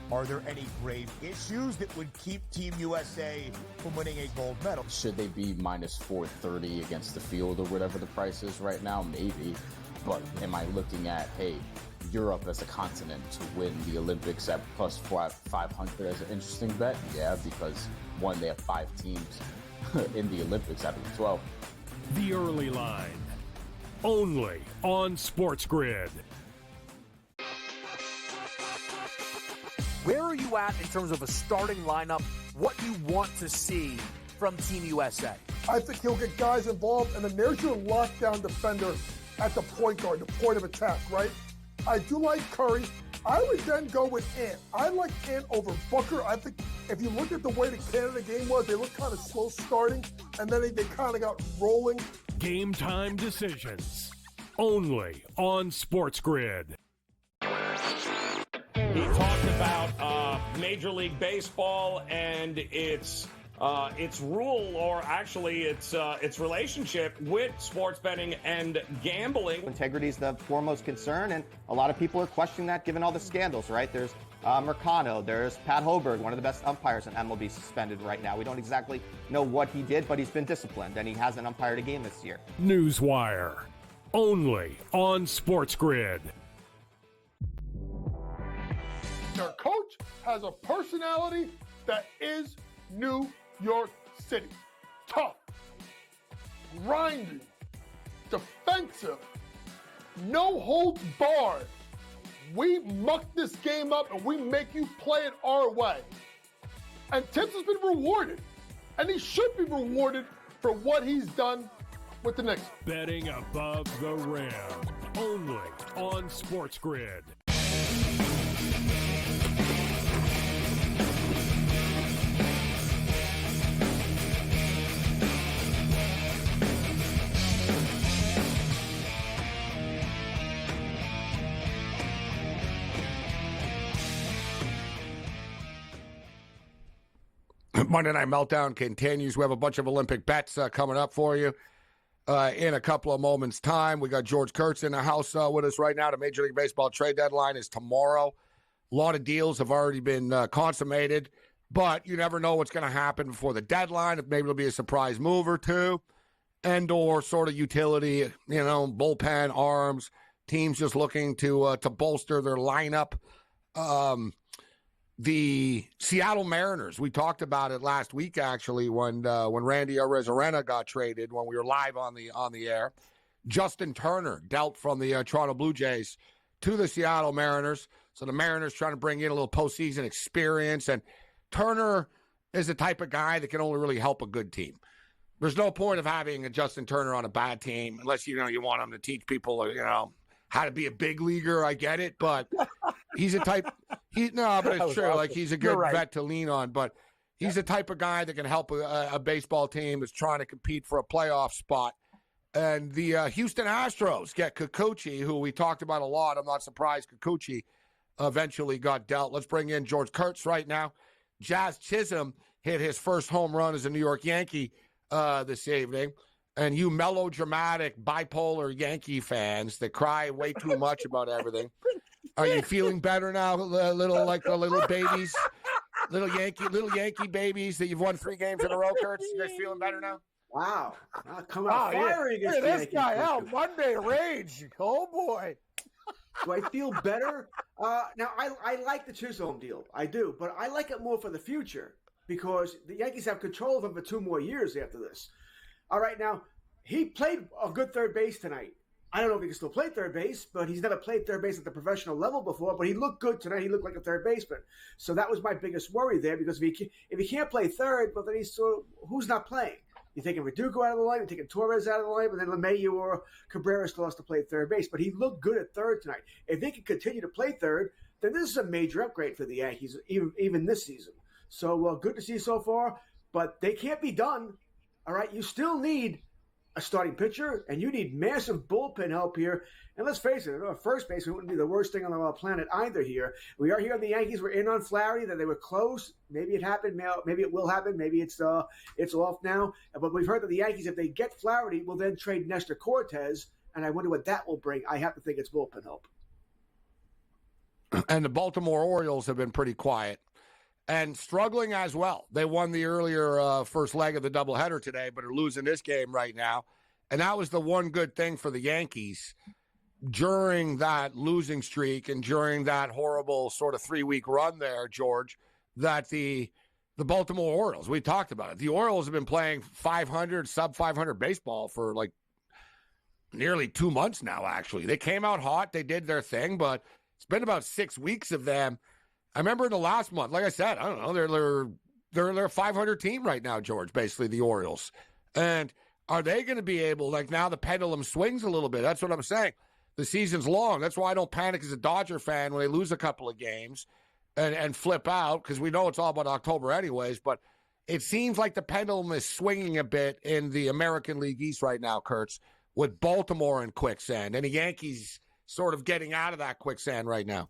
Are there any grave issues that would keep Team USA from winning a gold medal? Should they be minus 430 against the field or whatever the price is right now? Maybe. But am I looking at, hey, Europe as a continent to win the Olympics at plus 500 as an interesting bet? Yeah, because one, they have 5 teams in the Olympics out of the 12. The Early Line, only on SportsGrid. Where are you at in terms of a starting lineup? What you want to see from Team USA? I think he'll get guys involved, and then there's your lockdown defender at the point guard, the point of attack, right? I do like Curry. I would then go with Ant. I like Ant over Booker. I think if you look at the way the Canada game was, they looked kind of slow starting, and then they kind of got rolling. Game time decisions, only on SportsGrid. He talked about Major League Baseball and its rule, or actually its relationship with sports betting and gambling. Integrity is the foremost concern, and a lot of people are questioning that given all the scandals, right? There's Mercano, there's Pat Hoberg, one of the best umpires in MLB, suspended right now. We don't exactly know what he did, but he's been disciplined, and he hasn't umpired a game this year. Newswire, only on SportsGrid. Their coach has a personality that is New York City. Tough, grinding, defensive, no holds barred. We muck this game up and we make you play it our way. And Tibbs has been rewarded, and he should be rewarded for what he's done with the Knicks. Betting above the rim, only on SportsGrid. Monday Night Meltdown continues. We have a bunch of Olympic bets coming up for you in a couple of moments' time. We got George Kurtz in the house with us right now. The Major League Baseball trade deadline is tomorrow. A lot of deals have already been consummated, but you never know what's going to happen before the deadline. Maybe it'll be a surprise move or two, and or sort of utility, bullpen, arms, teams just looking to bolster their lineup. The Seattle Mariners, we talked about it last week, actually, when Randy Arozarena got traded, when we were live on the air. Justin Turner dealt from the Toronto Blue Jays to the Seattle Mariners. So the Mariners trying to bring in a little postseason experience. And Turner is the type of guy that can only really help a good team. There's no point of having a Justin Turner on a bad team unless, you want him to teach people, how to be a big leaguer. I get it, but he's a type. But it's true. Awesome. Like, he's a good vet to lean on, but he's the type of guy that can help a baseball team that's trying to compete for a playoff spot. And the Houston Astros get Kikuchi, who we talked about a lot. I'm not surprised Kikuchi eventually got dealt. Let's bring in George Kurtz right now. Jazz Chisholm hit his first home run as a New York Yankee this evening. And you melodramatic, bipolar Yankee fans that cry way too much about everything, are you feeling better now? Little babies, little Yankee babies that you've won 3 games in a row, Kurtz. You guys feeling better now? Wow, coming out fiery against the Yankees. This guy out Monday rage. Oh boy. Do I feel better? Now I like the Chisholm deal. I do, but I like it more for the future because the Yankees have control of him for 2 more years after this. All right, now, he played a good third base tonight. I don't know if he can still play third base, but he's never played third base at the professional level before, but he looked good tonight. He looked like a third baseman. So that was my biggest worry there, because if he can't play third, well, then who's not playing? You're taking Verdugo out of the line, you're taking Torres out of the line, and then LeMahieu or Cabrera still has to play third base. But he looked good at third tonight. If he can continue to play third, then this is a major upgrade for the Yankees, even this season. So good to see so far, but they can't be done. All right, you still need a starting pitcher, and you need massive bullpen help here. And let's face it, first base wouldn't be the worst thing on the planet either here. We are here on the Yankees. We're in on Flaherty, that they were close. Maybe it happened. Maybe it will happen. Maybe it's off now. But we've heard that the Yankees, if they get Flaherty, will then trade Nestor Cortez, and I wonder what that will bring. I have to think it's bullpen help. And the Baltimore Orioles have been pretty quiet and struggling as well. They won the earlier first leg of the doubleheader today, but are losing this game right now. And that was the one good thing for the Yankees during that losing streak and during that horrible sort of 3-week run there, George, that the Baltimore Orioles, we talked about it. The Orioles have been playing 500, sub-500 baseball for like nearly 2 months now, actually. They came out hot. They did their thing, but it's been about 6 weeks of them. I remember in the last month, like I said, I don't know, they're a 500 team right now, George, basically, the Orioles. And are they going to be able, like now the pendulum swings a little bit. That's what I'm saying. The season's long. That's why I don't panic as a Dodger fan when they lose a couple of games and flip out, because we know it's all about October anyways. But it seems like the pendulum is swinging a bit in the American League East right now, Kurtz, with Baltimore in quicksand. And the Yankees sort of getting out of that quicksand right now.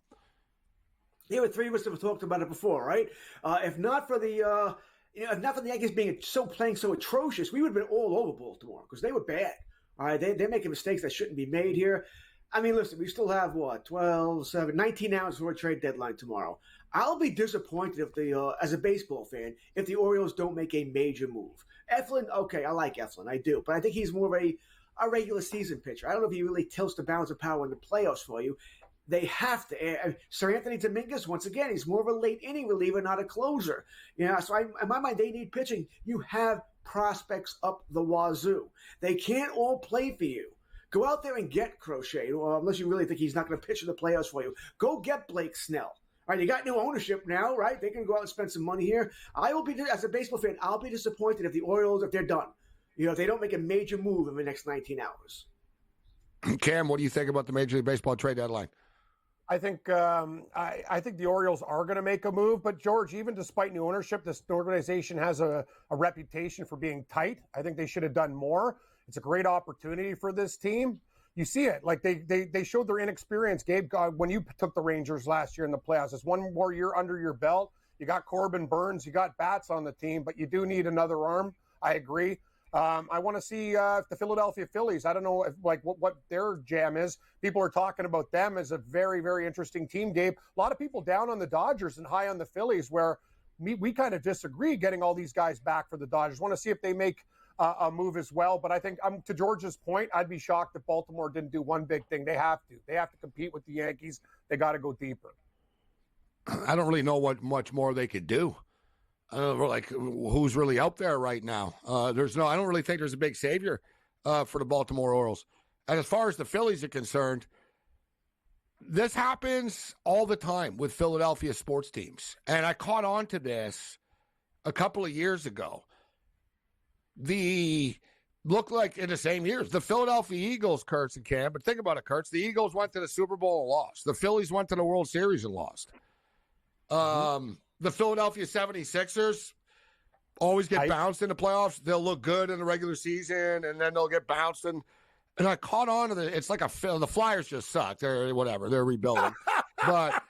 Yeah, the three of us have talked about it before, right? If not for the Yankees playing so atrocious, we would have been all over Baltimore because they were bad. All right, they're making mistakes that shouldn't be made here. I mean, listen, we still have 19 hours before trade deadline tomorrow. I'll be disappointed if as a baseball fan, if the Orioles don't make a major move. Eflin, okay, I like Eflin, I do, but I think he's more of a regular season pitcher. I don't know if he really tilts the balance of power in the playoffs for you. They have to. Sir Anthony Dominguez, once again, he's more of a late inning reliever, not a closer. So in my mind, they need pitching. You have prospects up the wazoo. They can't all play for you. Go out there and get Crochet, unless you really think he's not going to pitch in the playoffs for you. Go get Blake Snell. All right, you got new ownership now, right? They can go out and spend some money here. I will be, as a baseball fan, I'll be disappointed if the Orioles, if they're done. If they don't make a major move in the next 19 hours. Cam, what do you think about the Major League Baseball trade deadline? I think I think the Orioles are going to make a move, but George, even despite new ownership, this organization has a reputation for being tight. I think they should have done more. It's a great opportunity for this team. You see it, like they showed their inexperience, Gabe, when you took the Rangers last year in the playoffs. It's one more year under your belt. You got Corbin Burns, you got bats on the team, but you do need another arm. I agree. I want to see the Philadelphia Phillies. I don't know what their jam is. People are talking about them as a very, very interesting team, Gabe. A lot of people down on the Dodgers and high on the Phillies, where we kind of disagree getting all these guys back for the Dodgers. Want to see if they make a move as well. But I think, to George's point, I'd be shocked if Baltimore didn't do one big thing. They have to. They have to compete with the Yankees. They got to go deeper. I don't really know what much more they could do. Who's really out there right now? I don't really think there's a big savior for the Baltimore Orioles. And as far as the Phillies are concerned, this happens all the time with Philadelphia sports teams. And I caught on to this a couple of years ago. Look like in the same years, the Philadelphia Eagles, Kurtz and Cam, but think about it, Kurtz. The Eagles went to the Super Bowl and lost. The Phillies went to the World Series and lost. The Philadelphia 76ers always get bounced in the playoffs. They'll look good in the regular season, and then they'll get bounced. And I caught on to it's like the Flyers just suck. They're rebuilding. But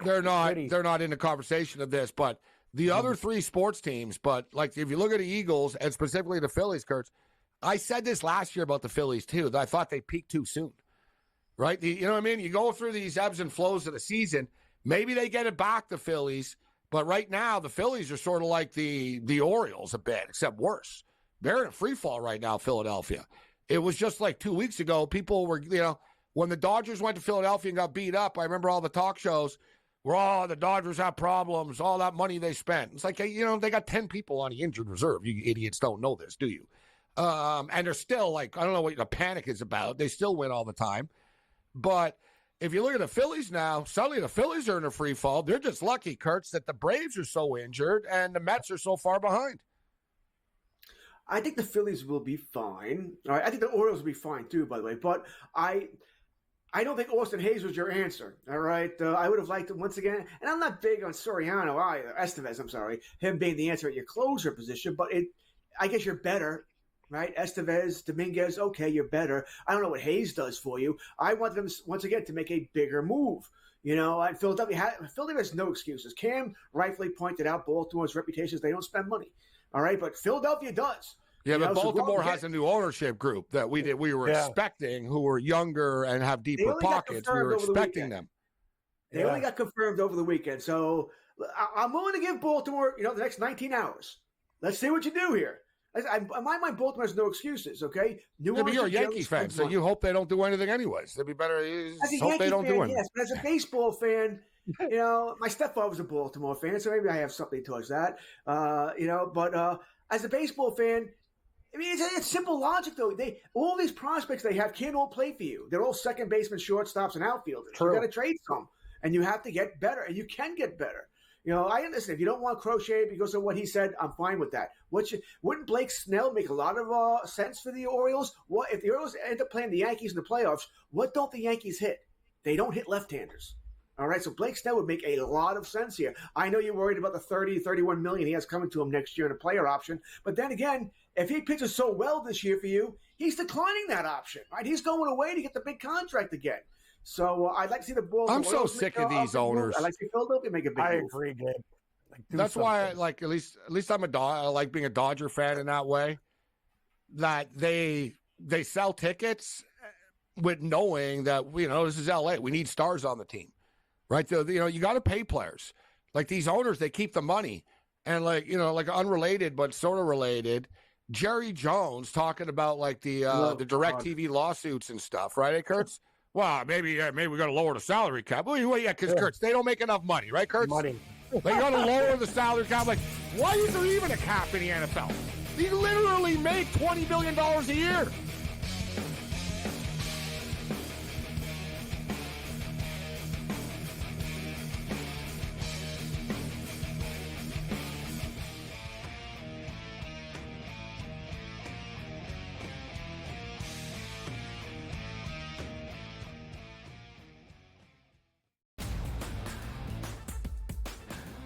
they're not in the conversation of this. But the other three sports teams, but like if you look at the Eagles and specifically the Phillies, Kurtz, I said this last year about the Phillies too, that I thought they peaked too soon. Right? You know what I mean? You go through these ebbs and flows of the season. Maybe they get it back, the Phillies, but right now the Phillies are sort of like the Orioles a bit, except worse. They're in a free fall right now, Philadelphia. It was just like 2 weeks ago, people were, when the Dodgers went to Philadelphia and got beat up, I remember all the talk shows were, the Dodgers have problems, all that money they spent. It's like, they got 10 people on the injured reserve. You idiots don't know this, do you? And they're still I don't know what the panic is about. They still win all the time. But if you look at the Phillies now, suddenly the Phillies are in a free fall. They're just lucky, Kurtz, that the Braves are so injured and the Mets are so far behind. I think the Phillies will be fine. All right, I think the Orioles will be fine too, by the way. But I don't think Austin Hayes was your answer. All right, I would have liked it once again. And I'm not big on Soriano either. Estevez, I'm sorry, him being the answer at your closer position. But I guess you're better. Right, Estevez, Dominguez, okay, you're better. I don't know what Hayes does for you. I want them, once again, to make a bigger move. Philadelphia has no excuses. Cam rightfully pointed out Baltimore's reputation is they don't spend money. All right, but Philadelphia does. Yeah, but Baltimore has a new ownership group that we were expecting, who were younger and have deeper pockets. We were expecting them. They only got confirmed over the weekend. So I'm willing to give Baltimore, the next 19 hours. Let's see what you do here. In my mind, Baltimore has no excuses, okay? But you're a Yankee fan, so you hope they don't do anything anyways. They'd be better. Hope they don't do anything. Yes, but as a baseball fan, my stepfather was a Baltimore fan, so maybe I have something towards that. But as a baseball fan, I mean, it's simple logic, though. All these prospects they have can't all play for you. They're all second basemen, shortstops, and outfielders. True. You got to trade some, and you have to get better, and you can get better. I understand if you don't want Crochet because of what he said, I'm fine with that. Wouldn't Blake Snell make a lot of sense for the Orioles? What if the Orioles end up playing the Yankees in the playoffs? What don't the Yankees hit? They don't hit left-handers. All right, so Blake Snell would make a lot of sense here. I know you're worried about the 30, 31 million he has coming to him next year in a player option, but then again, if he pitches so well this year for you, he's declining that option, right? He's going away to get the big contract again. So I'd like to see the Bulls. I'm so sick of these owners. I'd like to see Philadelphia make a big move. I agree, Gabe. That's why I like at least I'm I like being a Dodger fan in that way. That they sell tickets with knowing that this is LA. We need stars on the team, right? So you got to pay players. Like these owners, they keep the money, and like unrelated but sort of related. Jerry Jones talking about like the DirecTV lawsuits and stuff, right? Hey, Kurtz. Well, maybe we got to lower the salary cap. Well, yeah, because Kurtz, they don't make enough money, right, Kurtz? Money. They got to lower the salary cap. Like, why is there even a cap in the NFL? They literally make $20 billion a year.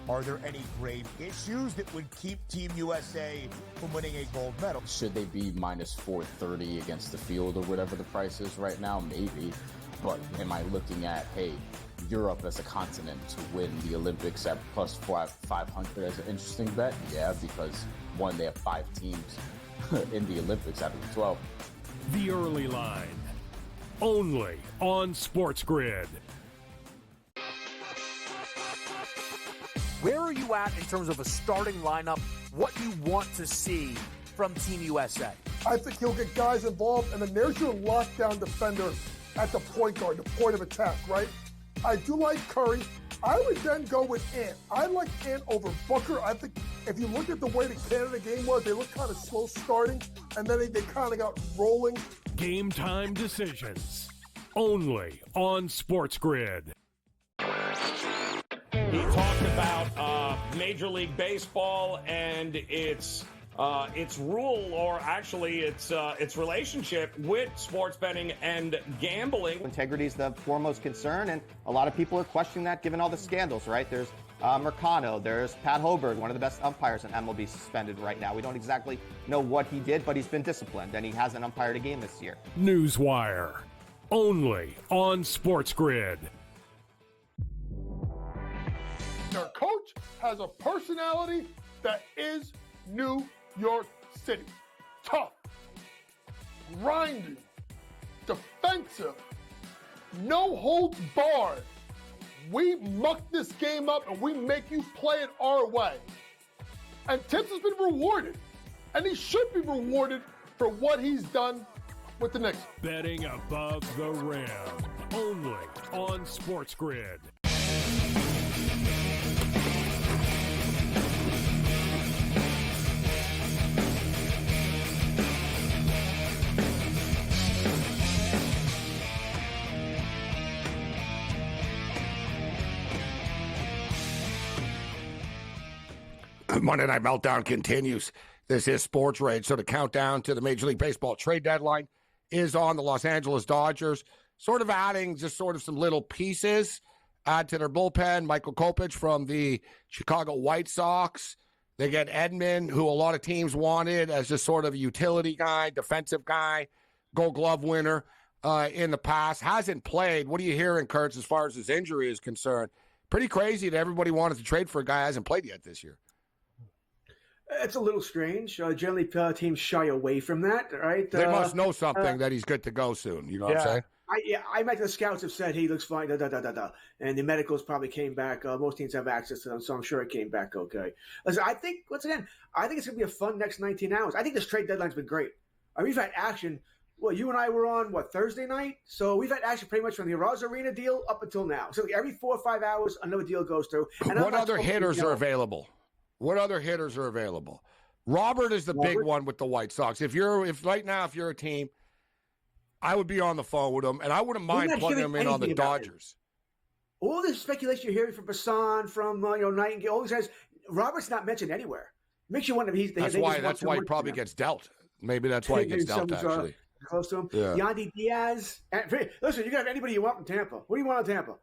Are there any grave issues that would keep Team USA from winning a gold medal? Should they be minus 430 against the field or whatever the price is right now? Maybe. But am I looking at, hey, Europe as a continent to win the Olympics at plus 500 as an interesting bet? Yeah, because one, they have 5 teams in the Olympics out of the 12. The early line, only on SportsGrid. Where are you at in terms of a starting lineup, what you want to see from Team USA? I think he'll get guys involved, and then there's your lockdown defender at the point guard, the point of attack, right? I do like Curry. I would then go with Ant. I like Ant over Booker. I think if you look at the way the Canada game was, they looked kind of slow starting, and then they kind of got rolling. Game time decisions, only on SportsGrid. He talked about Major League Baseball and its rule, or actually its relationship with sports betting and gambling. Integrity is the foremost concern, and a lot of people are questioning that given all the scandals, right? There's Mercano, there's Pat Hoberg, one of the best umpires in MLB, suspended right now. We don't exactly know what he did, but he's been disciplined, and he hasn't umpired a game this year. Newswire, only on SportsGrid. Their coach has a personality that is New York City. Tough, grinding, defensive, no holds barred. We muck this game up and we make you play it our way. And Tips has been rewarded, and he should be rewarded for what he's done with the Knicks. Betting above the rim, only on SportsGrid. Monday Night Meltdown continues. This is SportsRage. So the countdown to the Major League Baseball trade deadline is on. The Los Angeles Dodgers sort of adding just sort of some little pieces, add to their bullpen. Michael Kopech from the Chicago White Sox. They get Edman, who a lot of teams wanted as just sort of a utility guy, defensive guy, Gold Glove winner in the past. Hasn't played. What are you hearing, Kurtz, as far as his injury is concerned? Pretty crazy that everybody wanted to trade for a guy who hasn't played yet this year. It's a little strange. Generally, teams shy away from that, right? They must know something that he's good to go soon. You know what I'm saying? I imagine the scouts have said he looks fine, and the medicals probably came back. Most teams have access to them, so I'm sure it came back okay. Listen, I think it's going to be a fun next 19 hours. I think this trade deadline's been great. We've had action. Well, you and I were on, Thursday night? So we've had action pretty much from the Roz Arena deal up until now. So every 4 or 5 hours, another deal goes through. And what other hitters are available? What other hitters are available? Robert is the big one with the White Sox. If right now if you're a team, I would be on the phone with him, and I wouldn't mind plugging him in on the Dodgers. All this speculation you're hearing from Basan, from Nightingale, all these guys, Robert's not mentioned anywhere. Makes you wonder if That's why he probably gets dealt. Maybe that's why he gets dealt, actually. Close to him. Yeah. Yandy Diaz. Listen, you can have anybody you want in Tampa. What do you want in Tampa? All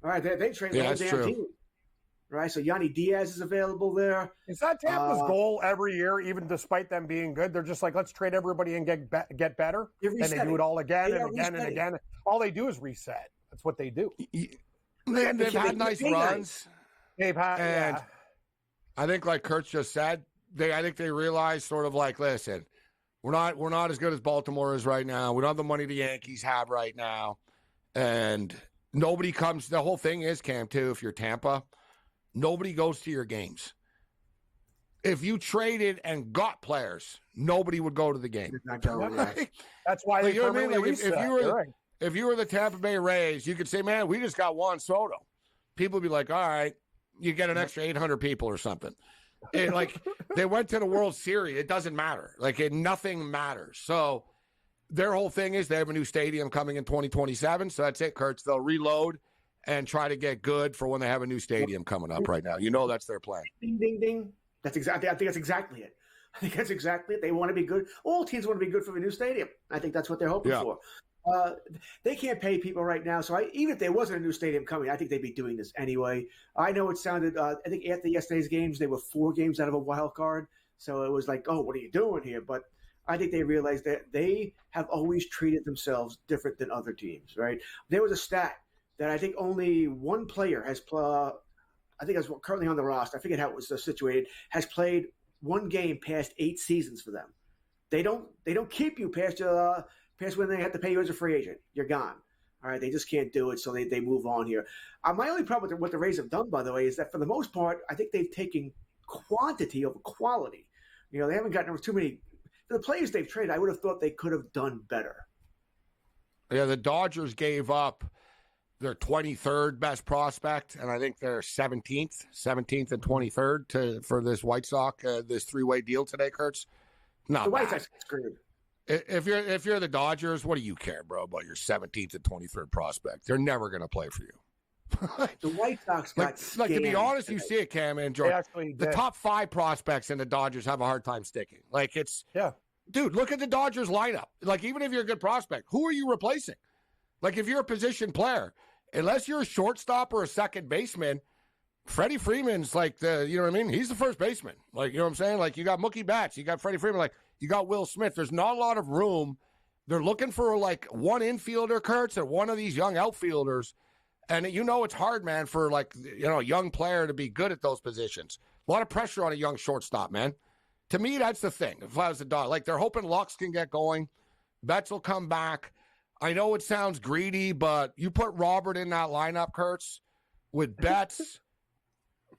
right, they trade the whole damn team. Right, so Yandy Diaz is available there. Is that Tampa's goal every year, even despite them being good? They're just like, let's trade everybody and get better. And they do it all again and again and again. All they do is reset. That's what they do. They've had nice runs. They've had, and I think, like Kurtz just said, I think they realize sort of like, listen, we're not as good as Baltimore is right now. We don't have the money the Yankees have right now, and nobody comes. The whole thing is, Cam, too. If you're Tampa, nobody goes to your games. If you traded and got players, nobody would go to the game. Right? That's why they permanently reset. If you were the Tampa Bay Rays, you could say, man, we just got Juan Soto. People would be like, all right, you get an extra 800 people or something. They went to the World Series. It doesn't matter. Nothing matters. So their whole thing is they have a new stadium coming in 2027. So that's it, Kurtz. They'll reload and try to get good for when they have a new stadium coming up right now. That's their plan. Ding, ding, ding. I think that's exactly it. I think that's exactly it. They want to be good. All teams want to be good for the new stadium. I think that's what they're hoping for. They can't pay people right now. So even if there wasn't a new stadium coming, I think they'd be doing this anyway. I know it sounded, I think after yesterday's games, they were 4 games out of a wild card. So it was like, oh, what are you doing here? But I think they realized that they have always treated themselves different than other teams, right? There was a stat that I think only one player has, I think that's currently on the roster, I forget how it was situated, has played one game past 8 seasons for them. They don't keep you past when they have to pay you as a free agent. You're gone. All right, they just can't do it, so they move on here. My only problem with what the Rays have done, by the way, is that for the most part, I think they've taken quantity over quality. They haven't gotten too many. For the players they've traded, I would have thought they could have done better. Yeah, the Dodgers gave up their 23rd best prospect, and I think they're 17th and 23rd for this White Sox, this 3-way deal today, Kurtz. Not the White bad. Sox screwed. If you're the Dodgers, what do you care, bro, about your 17th and 23rd prospect? They're never going to play for you. The White Sox got to be honest, you see it, Cam and George. The top 5 prospects in the Dodgers have a hard time sticking. Dude, look at the Dodgers lineup. Even if you're a good prospect, who are you replacing? If you're a position player, unless you're a shortstop or a second baseman, Freddie Freeman's you know what I mean? He's the first baseman. You know what I'm saying? You got Mookie Betts, you got Freddie Freeman, you got Will Smith. There's not a lot of room. They're looking for one infielder, Kurtz, and one of these young outfielders. And it's hard, man, for a young player to be good at those positions. A lot of pressure on a young shortstop, man. To me, that's the thing. If I was a dog, they're hoping Lux can get going. Betts will come back. I know it sounds greedy, but you put Robert in that lineup, Kurtz, with Betts,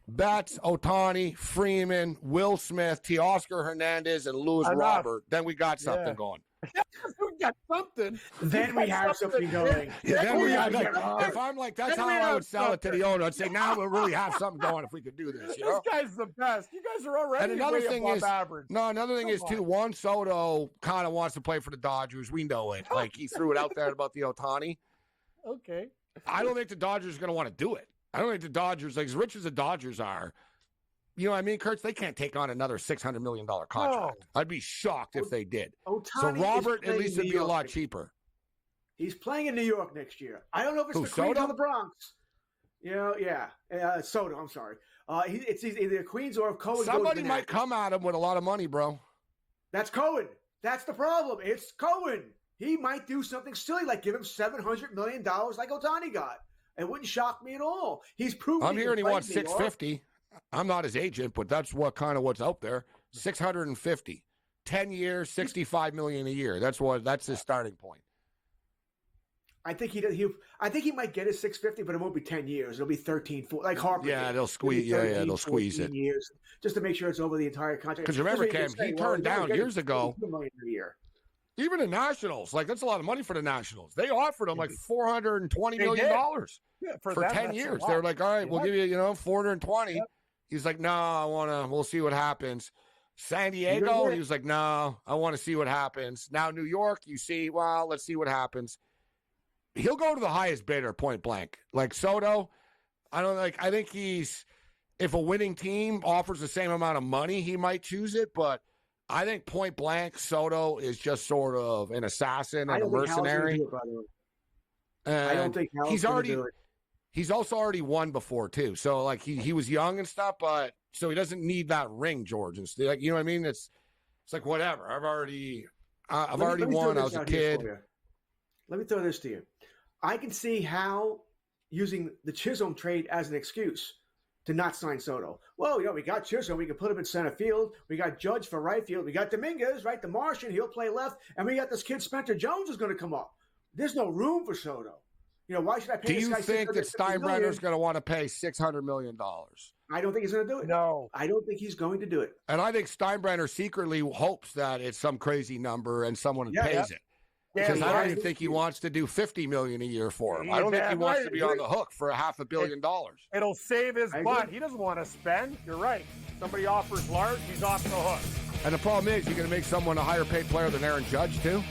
Ohtani, Freeman, Will Smith, Teoscar Hernandez, and Luis Robert, then we got something going. We got something. Then we have something going. If I'm that's how I would sell it to the owner. I'd say, now we'll really have something going if we could do this. This guy's the best. You guys are already and another thing is, average. Another thing is, too, Juan Soto kind of wants to play for the Dodgers. We know it. He threw it out there about the Ohtani. Okay. I don't think the Dodgers are going to want to do it. I don't think the Dodgers, as rich as the Dodgers are, you know what I mean, Kurtz? They can't take on another $600 million contract. No. I'd be shocked if they did. Ohtani so Robert at least would be a lot cheaper. He's playing in New York next year. I don't know if it's the Queens or the Bronx. Soto, I'm sorry. It's either Queens or if Cohen. Somebody might come at him with a lot of money, bro. That's Cohen. That's the problem. It's Cohen. He might do something silly like give him $700 million like Ohtani got. It wouldn't shock me at all. He's proven. I'm hearing he wants $650. I'm not his agent, but that's what's out there. $650, 10 years, $65 million a year. That's his starting point. I think I think he might get his 650, but it won't be 10 years. It'll be 13, 14, like Harper. Yeah, did. they'll squeeze. It'll be Yeah, 13, they'll squeeze 14 it. years just to make sure it's over the entire contract. Because remember, Just so you Cam, can say, he well, turned you're down getting years ago. $2 million a year. Even the Nationals, like that's a lot of money for the Nationals. They offered him like $420 They million did. Yeah, for them, 10 that's a years. lot. They're like, all right, we'll give you, 420. Yep. He's like, no, we'll see what happens. San Diego, he was like, no, I want to see what happens. Now New York, you see, well, let's see what happens. He'll go to the highest bidder, point blank. Like Soto, I think if a winning team offers the same amount of money, he might choose it, but I think point blank, Soto is just sort of an assassin and a mercenary. I don't think Hal's going to do it. He's also already won before too. So like he was young and stuff, but so he doesn't need that ring, George. And like, you know what I mean? It's like whatever. I've already won. I was a kid. Let me throw this to you. I can see Hal using the Chisholm trade as an excuse to not sign Soto. Well, we got Chisholm. We can put him in center field. We got Judge for right field. We got Dominguez, right? The Martian. He'll play left. And we got this kid Spencer Jones is going to come up. There's no room for Soto. Why should I pay this guy? Do you think that Steinbrenner's going to want to pay $600 million? I don't think he's going to do it. No. I don't think he's going to do it. And I think Steinbrenner secretly hopes that it's some crazy number and someone pays it. Because I don't even think he wants to do $50 million a year for him. I don't think he wants to be on the hook for $500 million. It'll save his butt. He doesn't want to spend. You're right. Somebody offers large, he's off the hook. And the problem is, you're going to make someone a higher paid player than Aaron Judge, too?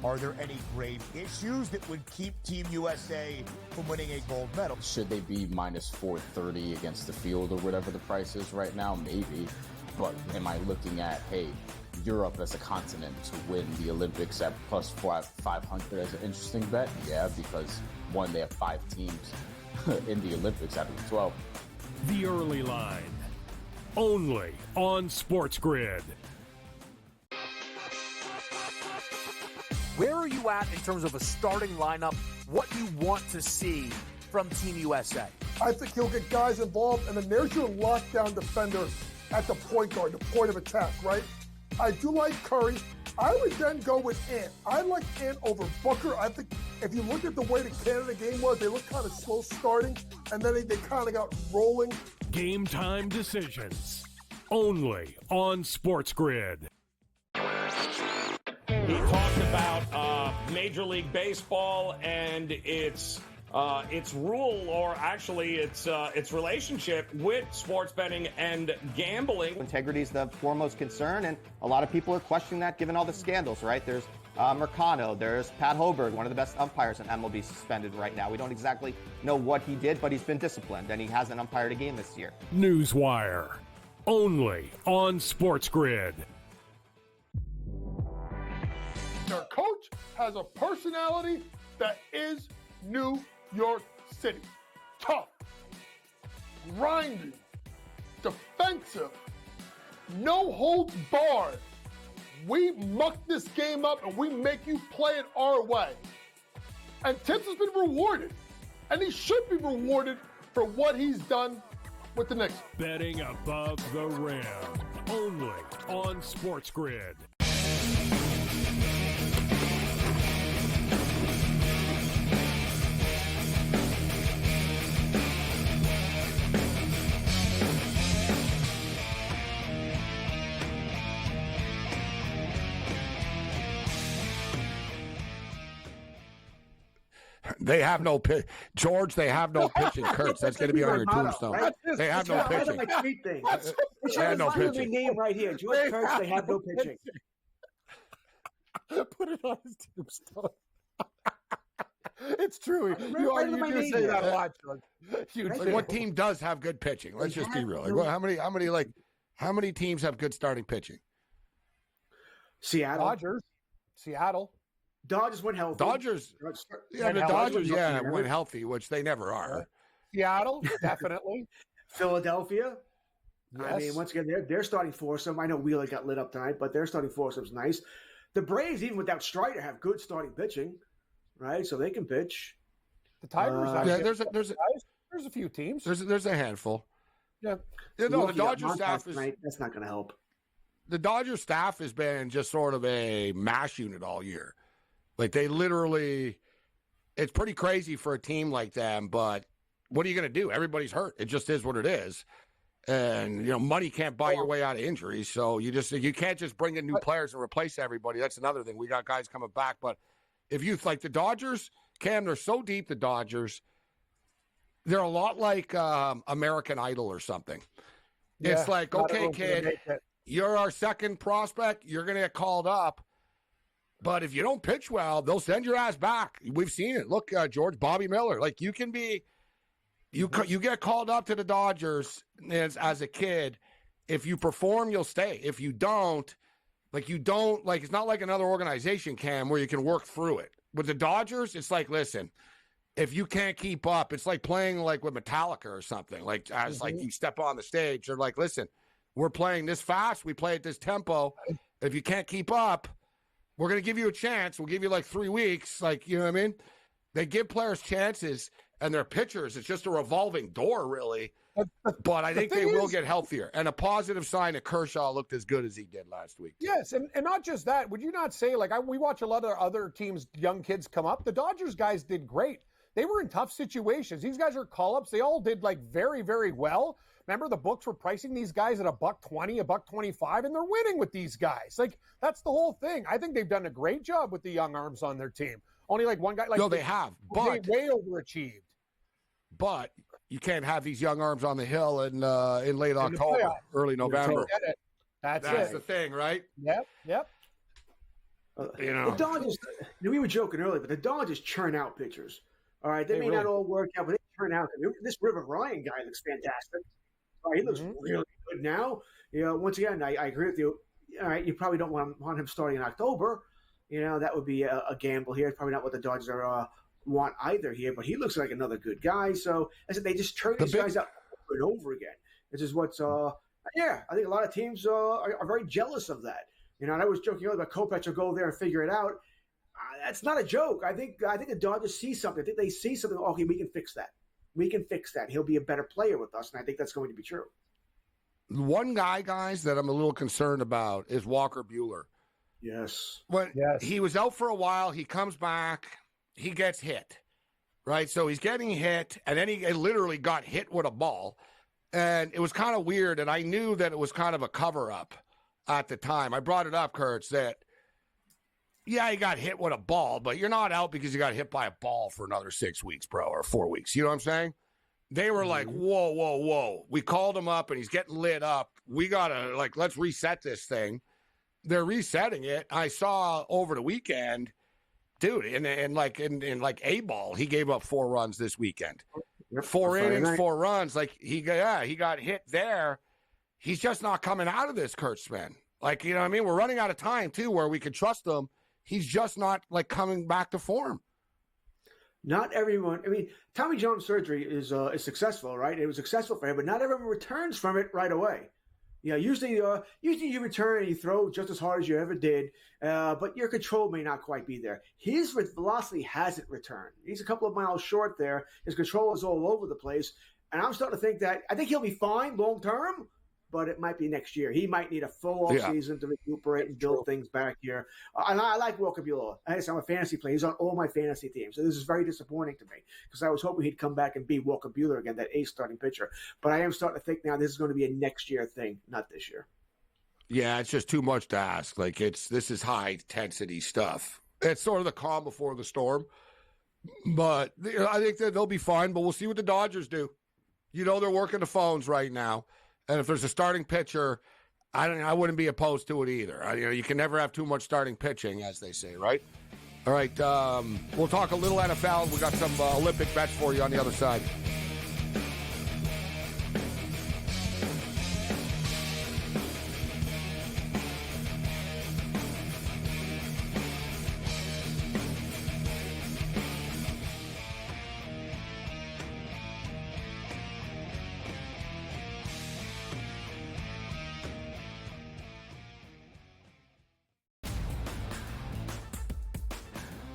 Are there any grave issues that would keep Team USA from winning a gold medal? Should they be minus 430 against the field or whatever the price is right now? Maybe. But am I looking at, hey, Europe as a continent to win the Olympics at plus 500 as an interesting bet? Yeah, because one, they have 5 teams in the Olympics out of the 12. The early line, only on SportsGrid. Where are you at in terms of a starting lineup? What you want to see from Team USA? I think he'll get guys involved, and then there's your lockdown defender at the point guard, the point of attack, right? I do like Curry. I would then go with Ant. I like Ant over Booker. I think if you look at the way the Canada game was, they looked kind of slow starting, and then they kind of got rolling. Game time decisions, only on SportsGrid. He talked about Major League Baseball and its rule, or actually its relationship with sports betting and gambling. Integrity is the foremost concern, and a lot of people are questioning that given all the scandals, right? There's Mercano, there's Pat Hoberg, one of the best umpires in MLB, suspended right now. We don't exactly know what he did, but he's been disciplined, and he hasn't umpired a game this year. Newswire, only on SportsGrid. Their coach has a personality that is New York City. Tough, grinding, defensive, no holds barred. We muck this game up and we make you play it our way. And Tibbs has been rewarded, and he should be rewarded for what he's done with the Knicks. Betting above the rim, only on SportsGrid. They have no pitch. George, they have no pitching. Kurtz, that's going to be on your tombstone. Right? They have no pitching. My tweet thing. They have no My pitching. name right here. George Kurtz, they have no pitching. Put it on his tombstone. It's true. Right You do say that a lot, George. Like, what team does have good pitching? Let's just be real. Like, how many teams have good starting pitching? Seattle. Seattle. Dodgers went healthy. Dodgers went healthy, which they never are. Seattle, definitely. Philadelphia. I mean, Yes. once again, their starting foursome. I know Wheeler got lit up tonight, but their starting foursome's nice. The Braves, even without Strider, have good starting pitching, right? So they can pitch. The Tigers. Yeah, there's a few teams. There's a handful. Yeah. No, the Milwaukee got Dodgers staff Montas tonight. That's not going to help. The Dodgers staff has been just sort of a mash unit all year. Like they literally, it's pretty crazy for a team like them, but what are you going to do? Everybody's hurt. It just is what it is. And, money can't buy your way out of injuries. So you can't just bring in new players and replace everybody. That's another thing. We got guys coming back. But if you like the Dodgers, Cam, they're so deep, the Dodgers, they're a lot like American Idol or something. Yeah, it's like, okay, kid, you're our second prospect. You're going to get called up. But if you don't pitch well, they'll send your ass back. We've seen it. Look, George, Bobby Miller. Like you can be you get called up to the Dodgers as a kid. If you perform, you'll stay. If you don't, it's not like another organization, Cam, where you can work through it. With the Dodgers, it's like, listen, if you can't keep up, it's like playing like with Metallica or something. Like like you step on the stage, they're like, listen, we're playing this fast, we play at this tempo. If you can't keep up, we're going to give you a chance. We'll give you like 3 weeks. Like, you know what I mean? They give players chances, and their pitchers, it's just a revolving door, really. But I think they will get healthier. And a positive sign that Kershaw looked as good as he did last week. Yes, and not just that. Would you not say, we watch a lot of other teams, young kids come up. The Dodgers guys did great. They were in tough situations. These guys are call-ups. They all did, very, very well. Remember, the books were pricing these guys at $1.20, $1.25, and they're winning with these guys. That's the whole thing. I think they've done a great job with the young arms on their team. Only one guy. No, they have. But way overachieved. But you can't have these young arms on the hill in late October, early November. That's the thing, right? Yep. The Dodgers, we were joking earlier, but the Dodgers churn out pitchers. All right, they may not all work out, but they turn out. This River Ryan guy looks fantastic. He looks really good now. Once again, I agree with you. All right, you probably don't want him starting in October. That would be a gamble here. It's probably not what the Dodgers want either here, but he looks like another good guy. So I said they just turn these guys out over and over again. This is what's I think a lot of teams are very jealous of that. And I was joking earlier about Kopech will go there and figure it out. That's not a joke. I think the Dodgers see something. I think they see something. Okay, we can fix that. We can fix that. He'll be a better player with us, and I think that's going to be true. One guy, guys, that I'm a little concerned about is Walker Buehler. Yes. He was out for a while, he comes back, he gets hit, right? So he's getting hit, and then he literally got hit with a ball. And it was kind of weird, and I knew that it was kind of a cover-up at the time. I brought it up, Kurtz, that, he got hit with a ball, but you're not out because you got hit by a ball for another 6 weeks, bro, or 4 weeks. You know what I'm saying? They were like, whoa. We called him up, and he's getting lit up. We got to, let's reset this thing. They're resetting it. I saw over the weekend, dude, in A-ball, he gave up 4 runs this weekend. 4 innings, 4 runs. He got hit there. He's just not coming out of this, Kurtz, man. You know what I mean? We're running out of time, too, where we could trust him. He's just not, coming back to form. Not everyone. I mean, Tommy John surgery is successful, right? It was successful for him, but not everyone returns from it right away. Usually you return and you throw just as hard as you ever did, but your control may not quite be there. His velocity hasn't returned. He's a couple of miles short there. His control is all over the place, and I'm starting to think that I think he'll be fine long term, but it might be next year. He might need a full off season to recuperate and build things back here. And I like Walker Buehler. I'm a fantasy player. He's on all my fantasy teams. So this is very disappointing to me because I was hoping he'd come back and be Walker Buehler again, that ace starting pitcher. But I am starting to think now this is going to be a next year thing, not this year. Yeah, it's just too much to ask. This is high intensity stuff. It's sort of the calm before the storm. But I think that they'll be fine, but we'll see what the Dodgers do. They're working the phones right now. And if there's a starting pitcher, I wouldn't be opposed to it either. You can never have too much starting pitching, as they say, right? All right, we'll talk a little NFL. We got some Olympic bets for you on the other side.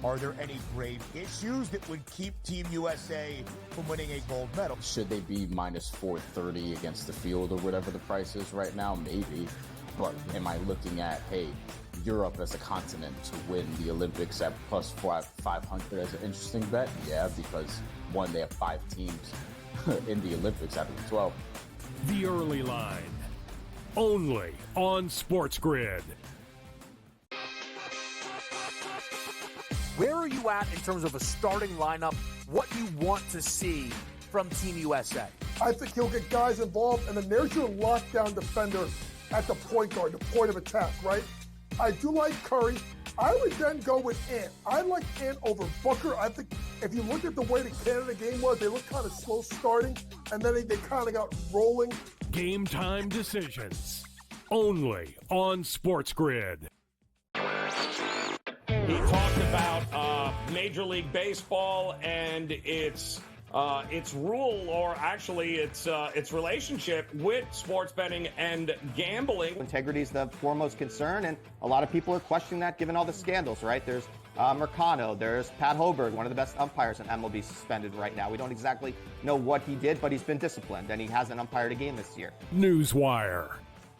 Are there any grave issues that would keep Team USA from winning a gold medal? Should they be minus 430 against the field or whatever the price is right now? Maybe. But am I looking at, hey, Europe as a continent to win the Olympics at plus 500 as an interesting bet? Yeah, because one, they have 5 teams in the Olympics out of the 12. The early line, only on SportsGrid. Where are you at in terms of a starting lineup? What you want to see from Team USA? I think he'll get guys involved, and then there's your lockdown defender at the point guard, the point of attack, right? I do like Curry. I would then go with Ant. I like Ant over Booker. I think if you look at the way the Canada game was, they looked kind of slow starting, and then they kind of got rolling. Game time decisions, only on SportsGrid. He talked about Major League Baseball and its rule, or actually its relationship with sports betting and gambling. Integrity is the foremost concern, and a lot of people are questioning that given all the scandals, right? There's Mercano, there's Pat Hoberg, one of the best umpires in MLB, suspended right now. We don't exactly know what he did, but he's been disciplined, and he hasn't umpired a game this year. Newswire,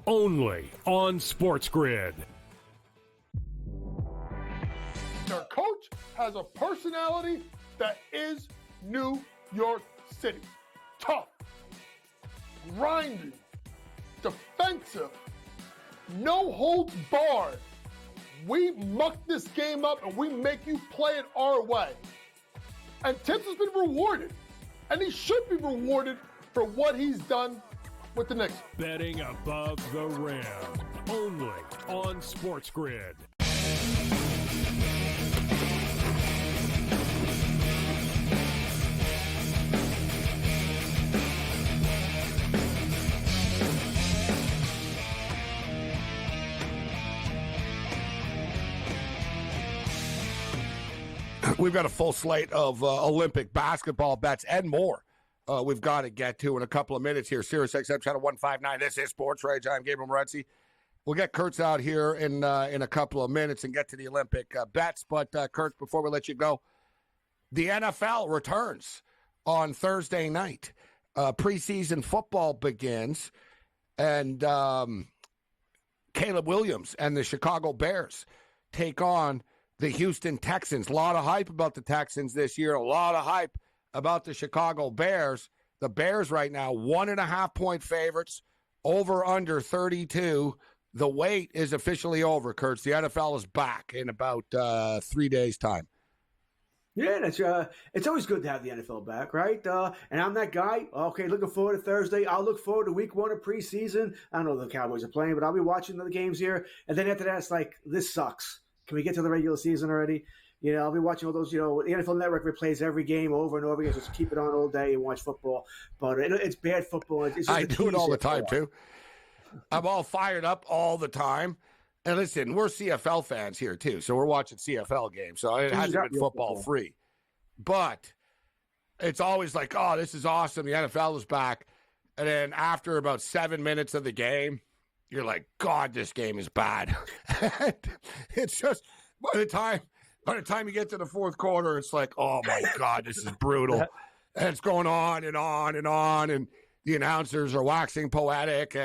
only on SportsGrid. Their coach has a personality that is New York City. Tough, grinding, defensive, no holds barred. We muck this game up and we make you play it our way. And Tibbs has been rewarded. And he should be rewarded for what he's done with the Knicks. Betting above the rim, only on SportsGrid. We've got a full slate of Olympic basketball bets and more we've got to get to in a couple of minutes here. Sirius XM Channel 159. This is SportsRage. I'm Gabriel Morency. We'll get Kurtz out here in a couple of minutes and get to the Olympic bets. But, Kurtz, before we let you go, the NFL returns on Thursday night. Preseason football begins, and Caleb Williams and the Chicago Bears take on the Houston Texans. A lot of hype about the Texans this year. A lot of hype about the Chicago Bears. The Bears right now, 1.5-point favorites, over under 32. The wait is officially over, Kurtz. The NFL is back in about 3 days' time. Yeah, it's always good to have the NFL back, right? And I'm that guy. Okay, looking forward to Thursday. I'll look forward to week 1 of preseason. I don't know if the Cowboys are playing, but I'll be watching the games here. And then after that, it's like, this sucks. Can we get to the regular season already? You know, I'll be watching all those, the NFL Network replays every game over and over again. Just keep it on all day and watch football. But it's bad football. It's I do it all the time, too. I'm all fired up all the time. And listen, we're CFL fans here, too. So we're watching CFL games. So it hasn't been football free. But it's always like, oh, this is awesome. The NFL is back. And then after about 7 minutes of the game, you're like, God, this game is bad. It's just by the time you get to the fourth quarter, it's like, oh my God, this is brutal. And it's going on and on and on, and the announcers are waxing poetic,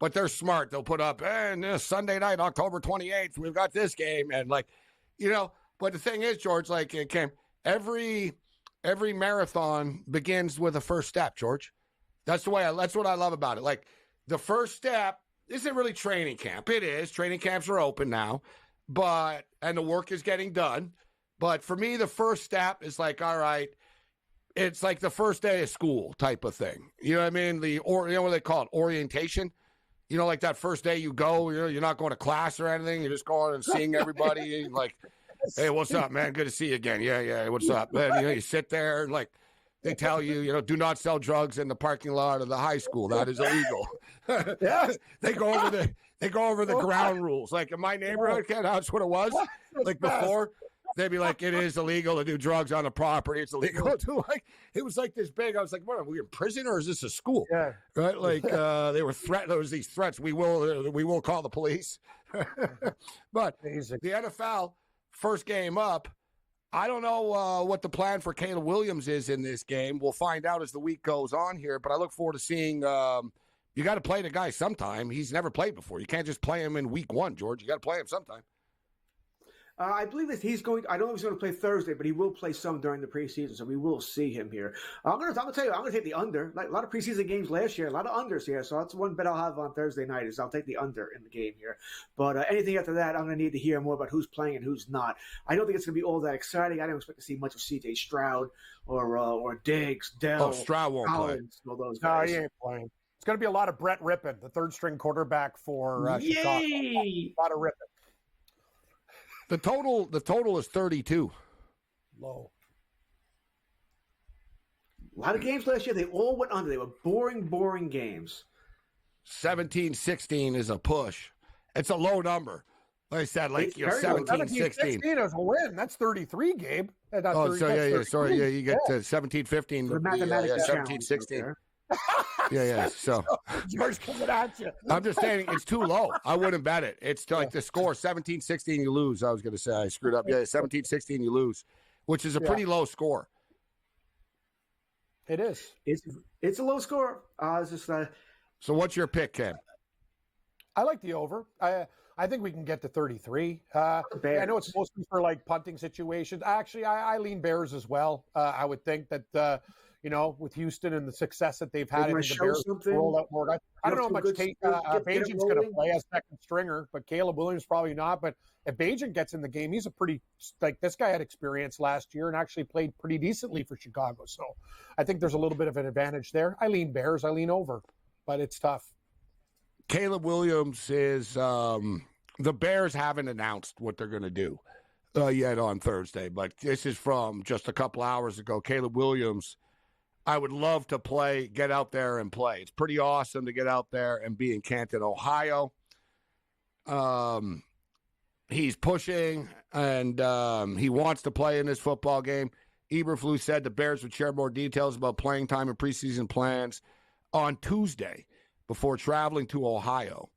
but they're smart. They'll put up, and Sunday night, October 28th, we've got this game, and but the thing is, George, every marathon begins with a first step, George. That's what I love about it. Like, the first step isn't really training camp. It is. Training camps are open now, and the work is getting done. But for me, the first step is like, all right, it's like the first day of school type of thing. You know what I mean? What do they call it? Orientation. Like that first day you go, you're not going to class or anything. You're just going and seeing everybody. Like, hey, what's up, man? Good to see you again. Yeah, what's up? And, you sit there and they tell you, do not sell drugs in the parking lot of the high school. That is illegal. Yes. They go over the ground rules. Like in my neighborhood, that's what it was. Like before, they'd be like, it is illegal to do drugs on the property. It's illegal to do it was like this big. I was like, what, are we in prison or is this a school? Yeah. Right? Like they were there was these threats. We will call the police. But the NFL first game up, I don't know what the plan for Caleb Williams is in this game. We'll find out as the week goes on here, but I look forward to seeing you got to play the guy sometime. He's never played before. You can't just play him in week 1, George. You got to play him sometime. I believe that he's going. I don't know if he's going to play Thursday, but he will play some during the preseason, so we will see him here. I'm going to tell you, I'm going to take the under. Like a lot of preseason games last year, a lot of unders here. So that's one bet I'll have on Thursday night. Is I'll take the under in the game here. But anything after that, I'm going to need to hear more about who's playing and who's not. I don't think it's going to be all that exciting. I don't expect to see much of C.J. Stroud or Diggs, Dell. Oh, Stroud won't Collins, play. All those guys. No, he ain't playing. It's going to be a lot of Brett Rippon, the third-string quarterback for Chicago. A lot of Rippon. The total is 32. Low. A lot of games last year, they all went under. They were boring games. 17-16 is a push. It's a low number. Like I said, 17-16 is a win. That's 33, Gabe. Oh, so yeah. Sorry, yeah, you get 17-15. The mathematics 17-16. Yeah. So George coming at you. I'm just saying it's too low. I wouldn't bet it. It's like the score 17-16, you lose. I was going to say I screwed up. Yeah, 17-16, you lose, which is a pretty low score. It is. It's a low score. It's just So what's your pick, Cam? I like the over. I think we can get to 33. I know it's mostly for like punting situations. Actually, I lean Bears as well. I would think that with Houston and the success that they've had, I think the Bears roll out more guys. I don't know how much Bajan's going to play as second stringer, but Caleb Williams probably not. But if Bajan gets in the game, he's a pretty this guy had experience last year and actually played pretty decently for Chicago. So I think there's a little bit of an advantage there. I lean Bears. I lean over, but it's tough. Caleb Williams is the Bears haven't announced what they're going to do yet on Thursday, but this is from just a couple hours ago. Caleb Williams, I would love to get out there and play. It's pretty awesome to get out there and be in Canton, Ohio. He's pushing, and he wants to play in this football game. Eberflus said the Bears would share more details about playing time and preseason plans on Tuesday before traveling to Ohio.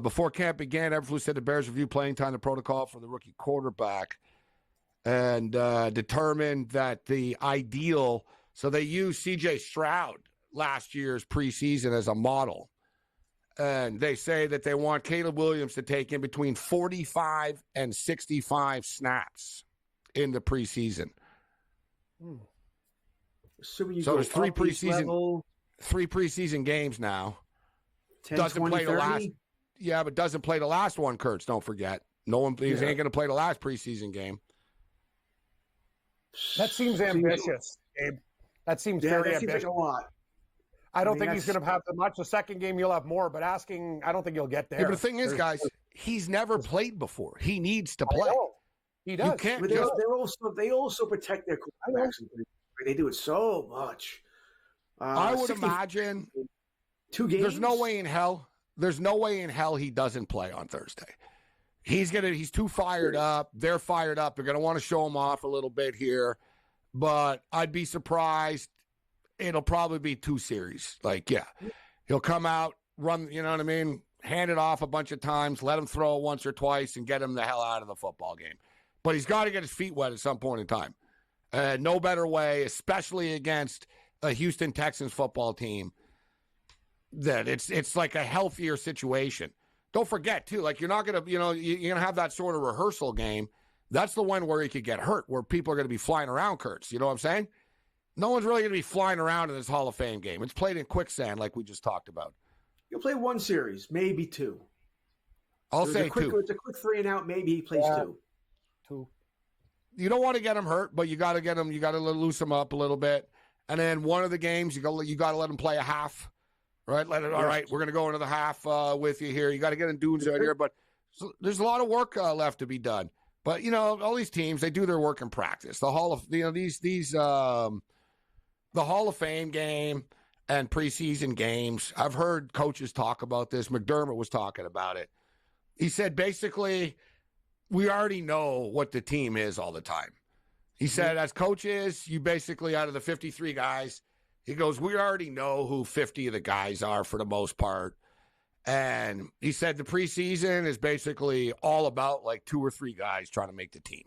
Before camp began, Eberflus said the Bears reviewed playing time and protocol for the rookie quarterback and determined that the ideal – so they used C.J. Stroud last year's preseason as a model. And they say that they want Caleb Williams to take in between 45 and 65 snaps in the preseason. So there's three preseason games now. 10, doesn't 20, play 30? the last. Yeah, but doesn't play the last one, Kurtz. Don't forget. No one ain't going to play the last preseason game. That seems ambitious, Gabe. That seems very ambitious. Seems like a lot. I don't think he's going to have that much. The second game, you'll have more, but I don't think he'll get there. Yeah, but the thing is, guys, he's never played before. He needs to play. He does. You can't they also protect their quarterbacks. They do it so much. I would imagine 2 games. There's no way in hell he doesn't play on Thursday. He's too fired up. They're fired up. They're going to want to show him off a little bit here. But I'd be surprised. It'll probably be 2 series. He'll come out, run, you know what I mean? Hand it off a bunch of times, let him throw it once or twice, and get him the hell out of the football game. But he's got to get his feet wet at some point in time. No better way, especially against a Houston Texans football team, that it's like a healthier situation. Don't forget, too, you're not going to, you're going to have that sort of rehearsal game. That's the one where he could get hurt, where people are going to be flying around, Kurtz. You know what I'm saying? No one's really going to be flying around in this Hall of Fame game. It's played in quicksand like we just talked about. You'll play 1 series, maybe 2. I'll say 2. It's a quick 3 and out. Maybe he plays 2. You don't want to get him hurt, but you got to get him. You got to loose him up a little bit. And then one of the games, you got to let him play a half, right? All right, we're going to go into the half with you here. You got to get in dudes out here, but there's a lot of work left to be done. But all these teams, they do their work in practice. The Hall of the Hall of Fame game and preseason games. I've heard coaches talk about this. McDermott was talking about it. He said basically, we already know what the team is all the time. He said, as coaches, you basically, out of the 53 guys, he goes, we already know who 50 of the guys are for the most part. And he said the preseason is basically all about 2 or 3 guys trying to make the team.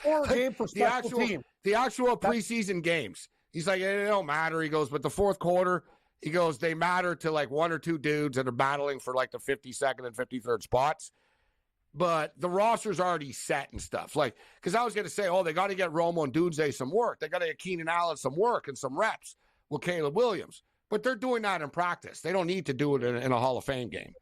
Or a game for special team. The actual preseason games. He's like, it don't matter. He goes, but the fourth quarter, he goes, they matter to like one or two dudes that are battling for like the 52nd and 53rd spots. But the roster's already set and stuff. Like, because I was going to say, they got to get Romo and Dunze some work. They got to get Keenan Allen some work and some reps with Caleb Williams. But they're doing that in practice. They don't need to do it in a Hall of Fame game.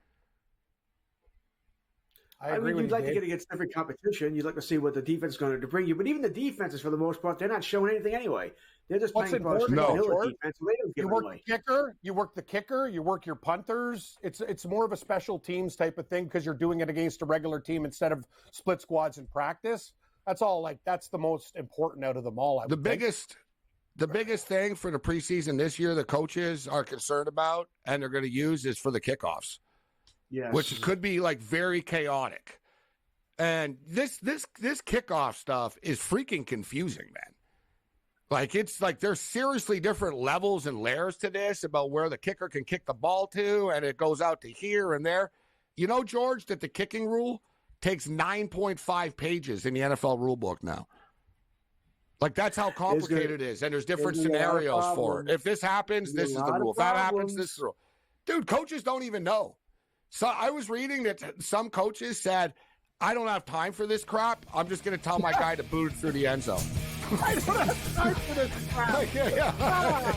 I mean, you'd like to get against different competition. You'd like to see what the defense is going to bring you. But even the defenses, for the most part, they're not showing anything anyway. They're just playing vanilla defense. So they don't give you work the kicker. You work the kicker. You work your punters. It's more of a special teams type of thing because you're doing it against a regular team instead of split squads in practice. That's all. Like, that's the most important out of them all. The biggest thing for the preseason this year, the coaches are concerned about and they're going to use is for the kickoffs. Yes. Which could be like very chaotic. And this kickoff stuff is freaking confusing, man. Like, it's like there's seriously different levels and layers to this about where the kicker can kick the ball to, and it goes out to here and there. You know, George, that the kicking rule takes 9.5 pages in the NFL rule book now. Like, that's how complicated it is. And there's different scenarios for it. If this happens, this is the rule. If that happens, this is the rule. Dude, coaches don't even know. So I was reading that some coaches said, I don't have time for this crap. I'm just going to tell my guy to boot it through the end zone. I don't have time for this crap. Yeah.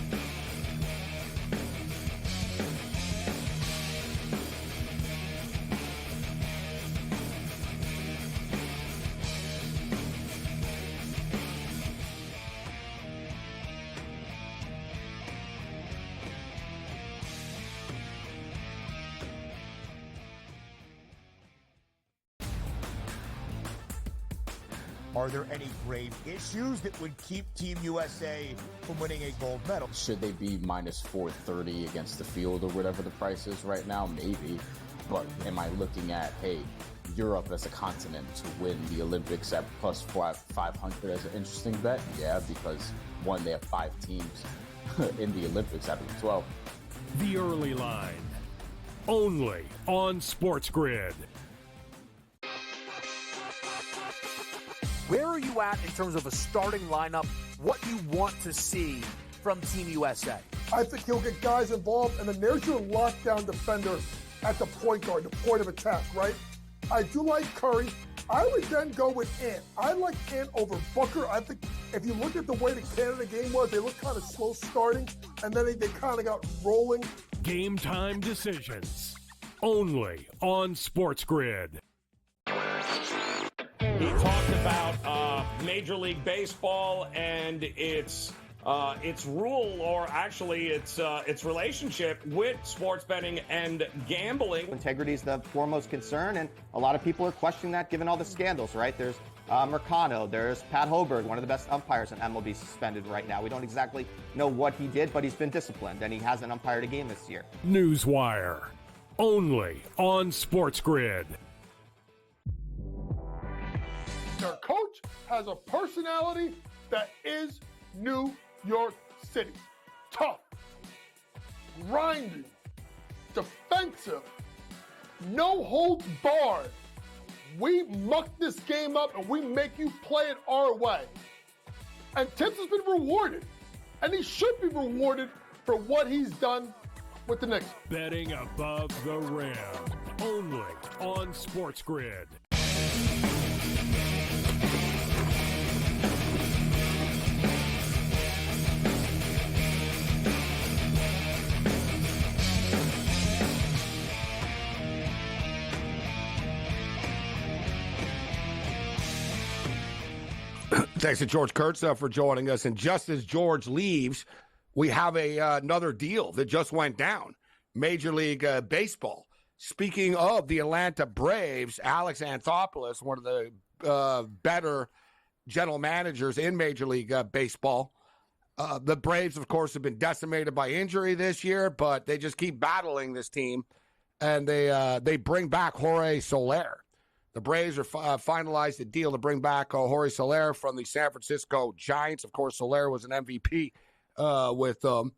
Are there any grave issues that would keep Team USA from winning a gold medal? Should they be minus 430 against the field or whatever the price is right now? Maybe. But am I looking at, hey, Europe as a continent to win the Olympics at plus 500 as an interesting bet? Yeah, because one, they have 5 teams in the Olympics out of the 12. The early line, only on SportsGrid. Where are you at in terms of a starting lineup? What you want to see from Team USA? I think he'll get guys involved, and then there's your lockdown defender at the point guard, the point of attack, right? I do like Curry. I would then go with Ant. I like Ant over Booker. I think if you look at the way the Canada game was, they looked kind of slow starting, and then they kind of got rolling. Game time decisions, only on SportsGrid. He talked about Major League Baseball and its rule, or actually its relationship with sports betting and gambling. Integrity is the foremost concern, and a lot of people are questioning that given all the scandals, right? There's Mercano, there's Pat Hoberg, one of the best umpires in MLB, suspended right now. We don't exactly know what he did, but he's been disciplined, and he hasn't umpired a game this year. Newswire, only on SportsGrid. Their coach has a personality that is New York City. Tough, grinding, defensive, no holds barred. We muck this game up and we make you play it our way. And Tibbs has been rewarded, and he should be rewarded for what he's done with the Knicks. Betting above the rim, only on SportsGrid. Thanks to George Kurtz for joining us. And just as George leaves, we have another deal that just went down. Major League Baseball. Speaking of the Atlanta Braves, Alex Anthopoulos, one of the better general managers in Major League Baseball. The Braves, of course, have been decimated by injury this year, but they just keep battling this team, and they bring back Jorge Soler. The Braves are finalized a deal to bring back Jorge Soler from the San Francisco Giants. Of course, Soler was an MVP with them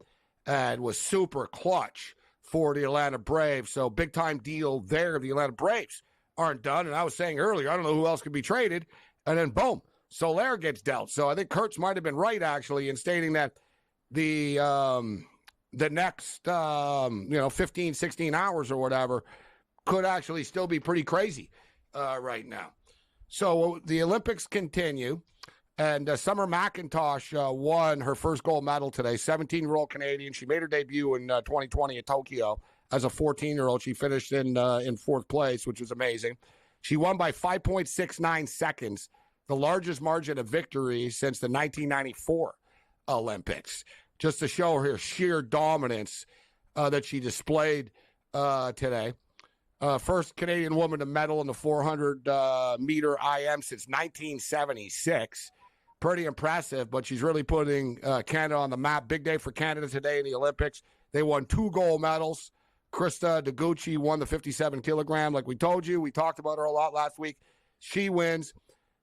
and was super clutch for the Atlanta Braves. So big-time deal there. The Atlanta Braves aren't done. And I was saying earlier, I don't know who else could be traded. And then, boom, Soler gets dealt. So I think Kurtz might have been right, actually, in stating that the next, 15, 16 hours or whatever could actually still be pretty crazy right now. So the Olympics continue, and Summer McIntosh won her first gold medal today, 17-year-old Canadian. She made her debut in 2020 at Tokyo as a 14-year-old. She finished in fourth place, which was amazing. She won by 5.69 seconds, the largest margin of victory since the 1994 Olympics, just to show her sheer dominance that she displayed today. First Canadian woman to medal in the 400-meter IM since 1976. Pretty impressive, but she's really putting Canada on the map. Big day for Canada today in the Olympics. They won 2 gold medals. Krista Deguchi won the 57 kilogram. Like we told you, we talked about her a lot last week. She wins.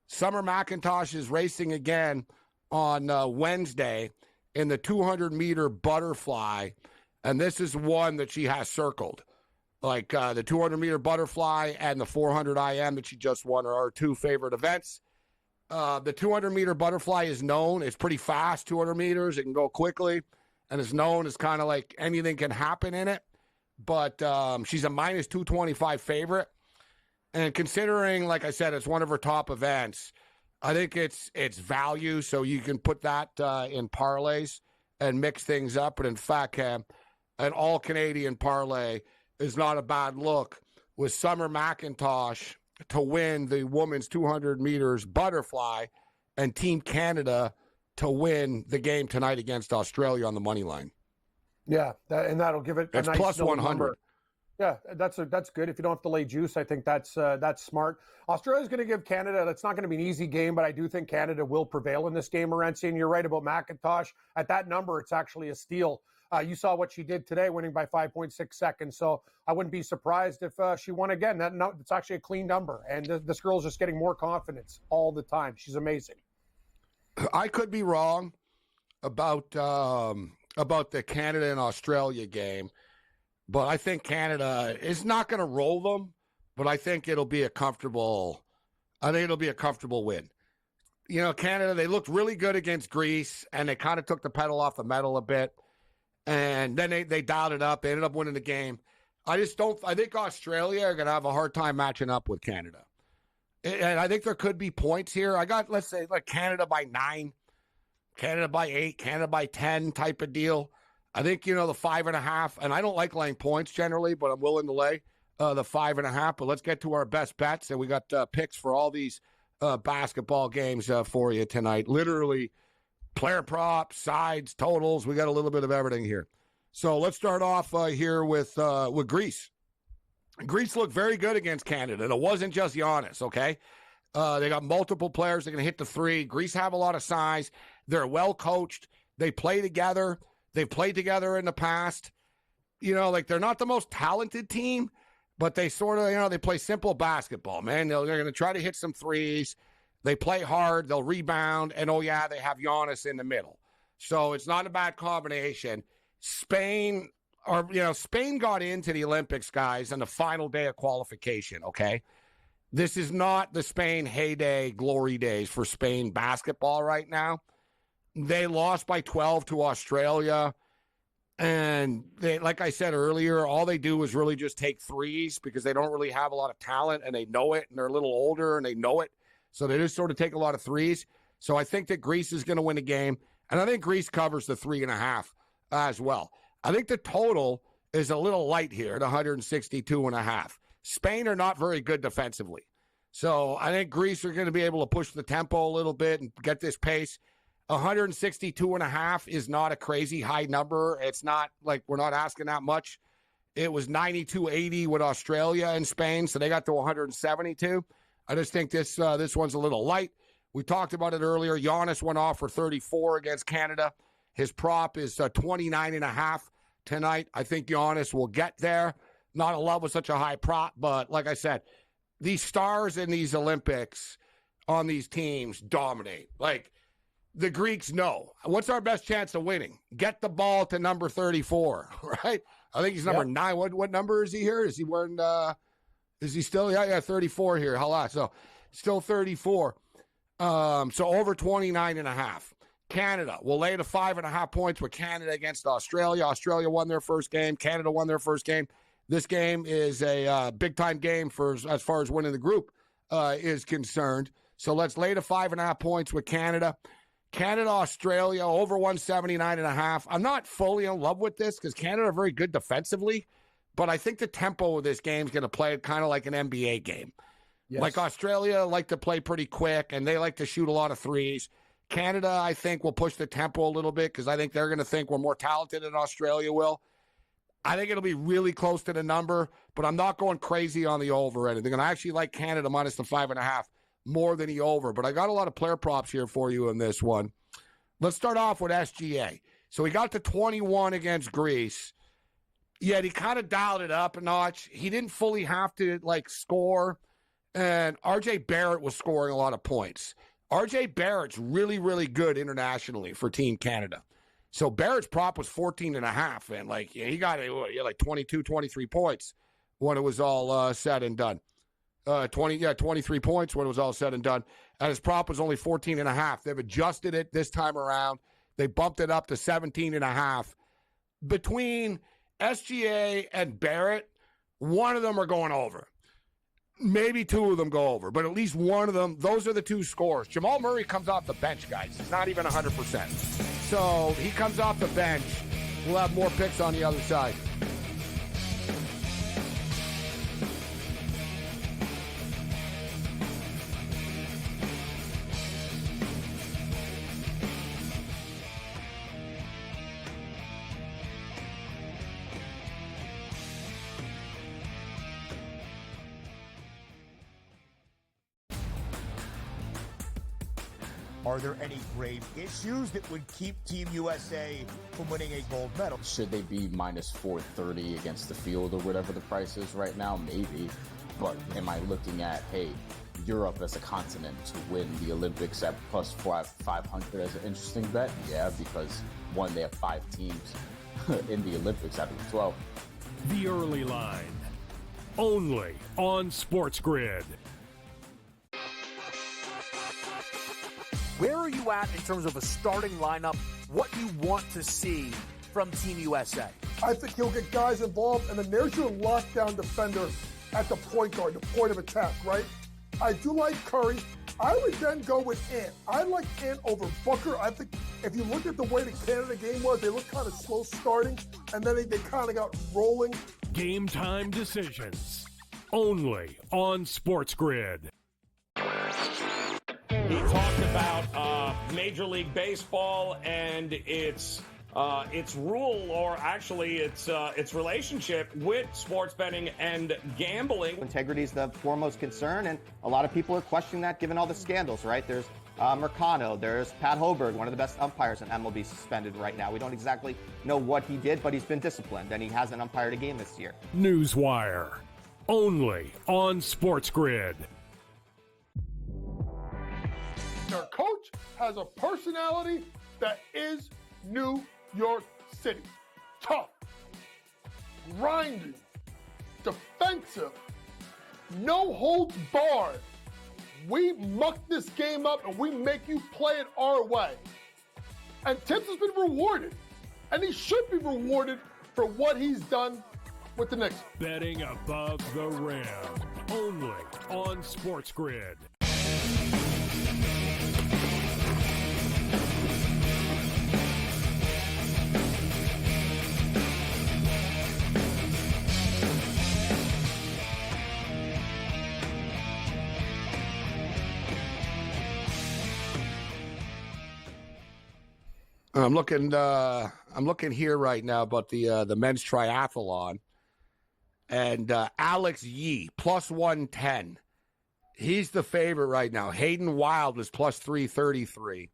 Summer McIntosh is racing again on Wednesday in the 200-meter butterfly, and this is one that she has circled. Like the 200-meter butterfly and the 400 IM that she just won are her 2 favorite events. The 200-meter butterfly is known. It's pretty fast, 200 meters. It can go quickly, and it's known as kind of like anything can happen in it. But she's a minus 225 favorite. And considering, like I said, it's one of her top events, I think it's value, so you can put that in parlays and mix things up. But in fact, an all-Canadian parlay is not a bad look with Summer McIntosh to win the women's 200 meters butterfly and Team Canada to win the game tonight against Australia on the money line. Yeah, that'll give it That's a nice plus 100. Number. Yeah, that's good. If you don't have to lay juice, I think that's smart. Australia's going to give Canada, that's not going to be an easy game, but I do think Canada will prevail in this game, Morency. And you're right about McIntosh. At that number, it's actually a steal. You saw what she did today, winning by 5.6 seconds. So I wouldn't be surprised if she won again. It's actually a clean number. And this girl's just getting more confidence all the time. She's amazing. I could be wrong about the Canada and Australia game, but I think Canada is not going to roll them, but I think it'll be a comfortable win. You know, Canada, they looked really good against Greece, and they kind of took the pedal off the metal a bit. And then they dialed it up. They ended up winning the game. I think Australia are going to have a hard time matching up with Canada. And I think there could be points here. I got, let's say, like Canada by 9, Canada by 8, Canada by 10 type of deal. I think, the 5.5, and I don't like laying points generally, but I'm willing to lay the 5.5. But let's get to our best bets. And we got picks for all these basketball games for you tonight. Literally, player props, sides, totals. We got a little bit of everything here. So let's start off here with Greece. Greece looked very good against Canada, and it wasn't just Giannis, okay? They got multiple players that can hit the three. Greece have a lot of size. They're well coached. They play together. They've played together in the past. They're not the most talented team, but they sort of, they play simple basketball, man. They're going to try to hit some threes. They play hard. They'll rebound. And, they have Giannis in the middle. So it's not a bad combination. Spain got into the Olympics, guys, on the final day of qualification, okay? This is not the Spain heyday, glory days for Spain basketball right now. They lost by 12 to Australia. And they, like I said earlier, all they do is really just take threes because they don't really have a lot of talent, and they know it, and they're a little older, and they know it. So they just sort of take a lot of threes. So I think that Greece is going to win the game. And I think Greece covers the 3.5 as well. I think the total is a little light here at 162.5. Spain are not very good defensively. So I think Greece are going to be able to push the tempo a little bit and get this pace. 162.5 is not a crazy high number. It's not like we're not asking that much. It was 92.80 with Australia and Spain, so they got to 172. I just think this one's a little light. We talked about it earlier. Giannis went off for 34 against Canada. His prop is 29.5 tonight. I think Giannis will get there. Not in love with such a high prop, but like I said, these stars in these Olympics on these teams dominate. Like, the Greeks know. What's our best chance of winning? Get the ball to number 34, right? I think he's number 9. What number is he here? Is he wearing, is he still, 34 here. Hold on. So, still 34. So over 29.5. Canada, we'll lay the 5.5 points with Canada against Australia. Australia won their first game. Canada won their first game. This game is a big-time game as far as winning the group is concerned. So let's lay the 5.5 points with Canada. Canada, Australia, over 179.5. I'm not fully in love with this because Canada are very good defensively, but I think the tempo of this game is going to play kind of like an NBA game. Yes. Like Australia like to play pretty quick, and they like to shoot a lot of threes. Canada, I think, will push the tempo a little bit because I think they're going to think we're more talented than Australia will. I think it'll be really close to the number, but I'm not going crazy on the over or anything. And I actually like Canada minus the 5.5 more than the over. But I got a lot of player props here for you in this one. Let's start off with SGA. So he got to 21 against Greece, yet he kind of dialed it up a notch. He didn't fully have to, score. And RJ Barrett was scoring a lot of points. RJ Barrett's really, really good internationally for Team Canada. So Barrett's prop was 14.5, and he got 22, 23 points when it was all said and done. 23 points when it was all said and done. And his prop was only 14.5. They've adjusted it this time around. They bumped it up to 17.5. Between SGA and Barrett, one of them are going over. Maybe two of them go over, but at least one of them, those are the two scores. Jamal Murray comes off the bench, guys. He's not even 100%. So he comes off the bench. We'll have more picks on the other side. Are there any grave issues that would keep Team USA from winning a gold medal? Should they be minus 430 against the field or whatever the price is right now? Maybe. But am I looking at, hey, Europe as a continent to win the Olympics at plus 500 as an interesting bet? Yeah, because one, they have 5 teams in the Olympics out of the 12. The early line, only on SportsGrid. Where are you at in terms of a starting lineup? What you want to see from Team USA? I think he'll get guys involved, and then there's your lockdown defender at the point guard, the point of attack, right? I do like Curry. I would then go with Ant. I like Ant over Booker. I think if you look at the way the Canada game was, they looked kind of slow starting, and then they kind of got rolling. Game time decisions, only on SportsGrid. He talked about Major League Baseball and its rule, or actually its relationship with sports betting and gambling. Integrity is the foremost concern, and a lot of people are questioning that given all the scandals, right? There's Mercano, there's Pat Hoberg, one of the best umpires in MLB, suspended right now. We don't exactly know what he did, but he's been disciplined, and he hasn't umpired a game this year. Newswire, only on SportsGrid. Their coach has a personality that is New York City. Tough, grinding, defensive, no holds barred. We muck this game up and we make you play it our way. And Tibbs has been rewarded, and he should be rewarded for what he's done with the Knicks. Betting above the rim, only on SportsGrid. I'm looking here right now about the men's triathlon, and Alex Yee plus 110. He's the favorite right now. Hayden Wild is plus 333,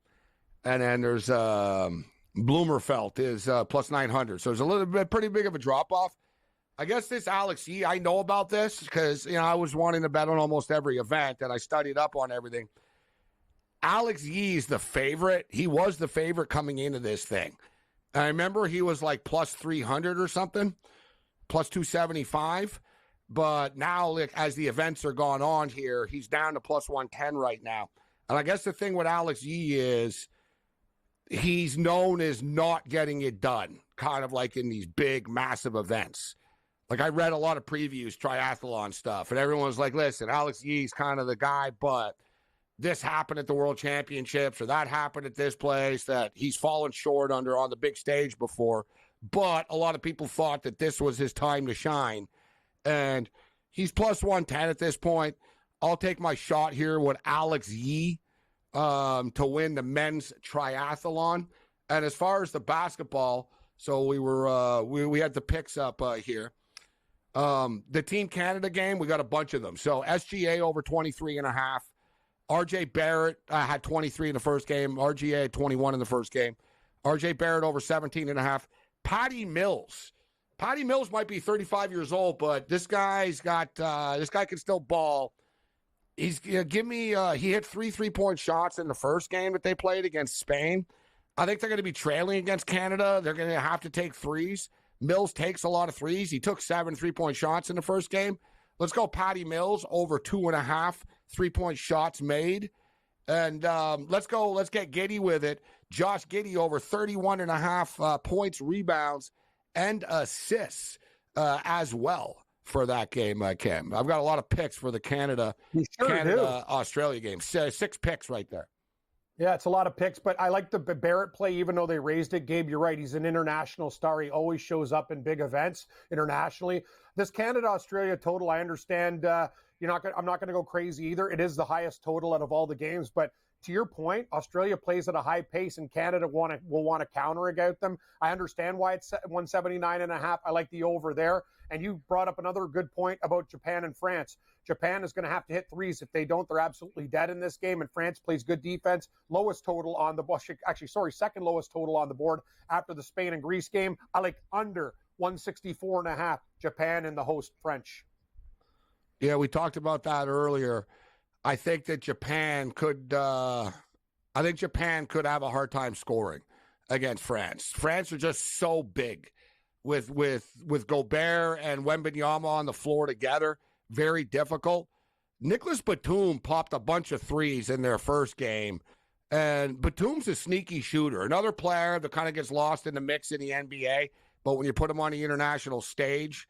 and then there's Blumerfeld is plus 900. So there's a little bit pretty big of a drop off. I guess this Alex Yee, I know about this because I was wanting to bet on almost every event, and I studied up on everything. Alex Yee is the favorite. He was the favorite coming into this thing. I remember he was like plus 300 or something, plus 275. But now, as the events are going on here, he's down to plus 110 right now. And I guess the thing with Alex Yee is he's known as not getting it done, kind of like in these big, massive events. Like, I read a lot of previews, triathlon stuff, and everyone was like, listen, Alex Yee's kind of the guy, but this happened at the World Championships or that happened at this place, that he's fallen short on the big stage before. But a lot of people thought that this was his time to shine. And he's plus 110 at this point. I'll take my shot here with Alex Yee to win the men's triathlon. And as far as the basketball, so we had the picks up here. The Team Canada game, we got a bunch of them. So SGA over 23.5. RJ Barrett had 23 in the first game. RGA had 21 in the first game. RJ Barrett over 17.5. Patty Mills. Patty Mills might be 35 years old, but this guy's got this guy can still ball. He's he hit 3 3-point shots in the first game that they played against Spain. I think they're going to be trailing against Canada. They're going to have to take threes. Mills takes a lot of threes. He took 7 3-point shots in the first game. Let's go Patty Mills over 2.5 3-point shots made. And let's get giddy with it. Josh Giddey over 31.5 points, rebounds, and assists as well for that game, Cam. I've got a lot of picks for the Canada-Australia game. 6 picks right there. Yeah, it's a lot of picks, but I like the Barrett play, even though they raised it. Gabe, you're right. He's an international star. He always shows up in big events internationally. This Canada-Australia total, I understand I'm not going to go crazy either. It is the highest total out of all the games, but to your point, Australia plays at a high pace, and Canada will want to counter against them. I understand why it's 179.5. I like the over there. And you brought up another good point about Japan and France. Japan is going to have to hit threes. If they don't, they're absolutely dead in this game. And France plays good defense. Lowest total on the board. Second lowest total on the board after the Spain and Greece game. I like under 164.5. Japan and the host French. Yeah, we talked about that earlier. I think that Japan could have a hard time scoring against France. France are just so big with Gobert and Wembanyama on the floor together. Very difficult. Nicholas Batum popped a bunch of threes in their first game, and Batum's a sneaky shooter. Another player that kind of gets lost in the mix in the NBA, but when you put him on the international stage,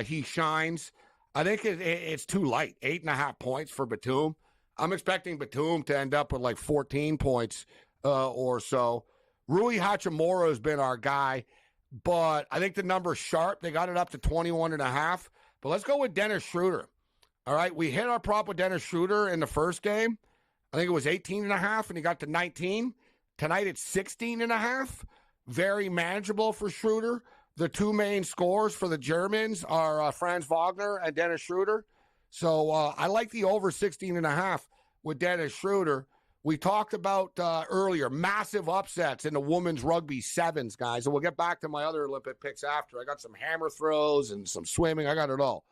he shines. I think it's too light, 8.5 points for Batum. I'm expecting Batum to end up with like 14 points or so. Rui Hachimura has been our guy, but I think the number's sharp. They got it up to 21.5. But let's go with Dennis Schroeder. All right, we hit our prop with Dennis Schroeder in the first game. I think it was 18.5, and he got to 19. Tonight it's 16.5. Very manageable for Schroeder. The two main scorers for the Germans are Franz Wagner and Dennis Schroeder. So I like the over 16.5 with Dennis Schroeder. We talked about earlier massive upsets in the women's rugby sevens, guys. And we'll get back to my other Olympic picks after. I got some hammer throws and some swimming. I got it all.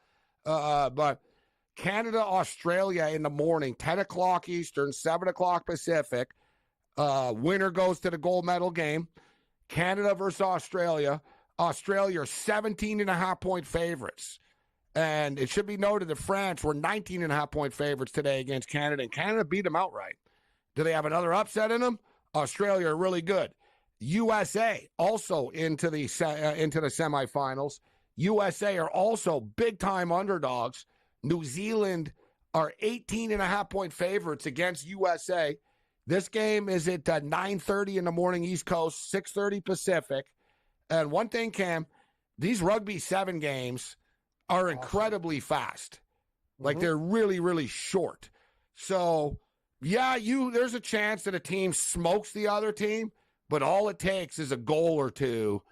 But Canada, Australia in the morning, 10 o'clock Eastern, 7 o'clock Pacific. Winner goes to the gold medal game. Canada versus Australia. Australia are 17.5-point favorites. And it should be noted that France were 19.5-point favorites today against Canada, and Canada beat them outright. Do they have another upset in them? Australia are really good. USA also into the semifinals. USA are also big-time underdogs. New Zealand are 18.5-point favorites against USA. This game is at 9:30 in the morning East Coast, 6:30 Pacific. And one thing, Cam, these rugby 7 games are incredibly fast. Like, they're really, really short. So, yeah, there's a chance that a team smokes the other team, but all it takes is a goal or two,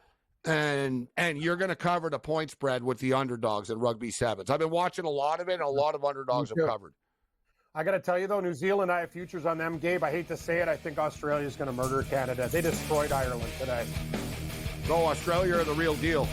and you're going to cover the point spread with the underdogs in rugby 7s. I've been watching a lot of it, and a lot of underdogs have covered. I got to tell you, though, New Zealand, I have futures on them, Gabe. I hate to say it. I think Australia's going to murder Canada. They destroyed Ireland today. So Australia are the real deal.